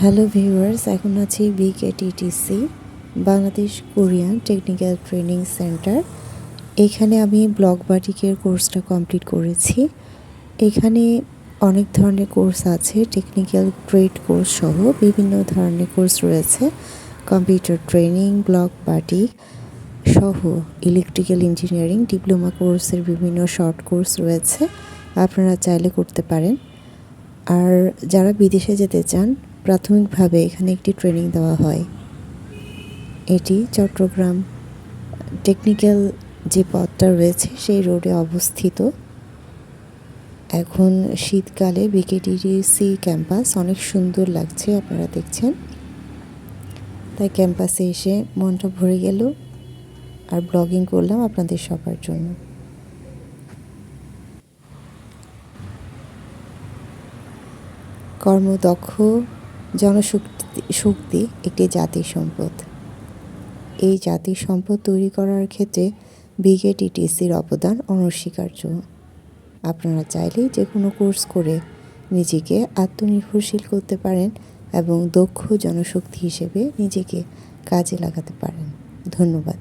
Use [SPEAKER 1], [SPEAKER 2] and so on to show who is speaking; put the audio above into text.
[SPEAKER 1] Hello viewers, এখন আছি BKTTC Bangladesh Korean technical training centre. এখানে আমি ব্লক বাটিকের কোর্সটা কমপ্লিট করেছি। এখানে অনেক ধরনের কোর্স আছে, টেকনিক্যাল ট্রেড কোর্স সহ বিভিন্ন ধরনের কোর্স রয়েছে। কম্পিউটার ট্রেনিং, ব্লক বাটিক সহ ইলেকট্রিক্যাল ইঞ্জিনিয়ারিং ডিপ্লোমা কোর্সের বিভিন্ন শর্ট কোর্স রয়েছে, আপনারা চাইলে করতে পারেন। আর যারা বিদেশে যেতে চান, প্রাথমিকভাবে এখানে একটি ট্রেনিং দেওয়া হয়। এটি চট্টগ্রাম টেকনিক্যাল যে পথটা রয়েছে সেই রোডে অবস্থিত। এখন শীতকালে বিকেটিটিসি ক্যাম্পাস অনেক সুন্দর লাগছে, আপনারা দেখছেন। তাই ক্যাম্পাসে এসে মনটা ভরে গেল, আর ব্লগিং করলাম আপনাদের সবার জন্য। কর্মদক্ষ জনশক্তি একটি জাতির সম্পদ। এই জাতির সম্পদ তৈরি করার ক্ষেত্রে বিকেটিটিসির অবদান অনস্বীকার্য। আপনারা চাইলেই যে কোনো কোর্স করে নিজেকে আত্মনির্ভরশীল করতে পারেন এবং দক্ষ জনশক্তি হিসেবে নিজেকে কাজে লাগাতে পারেন। ধন্যবাদ।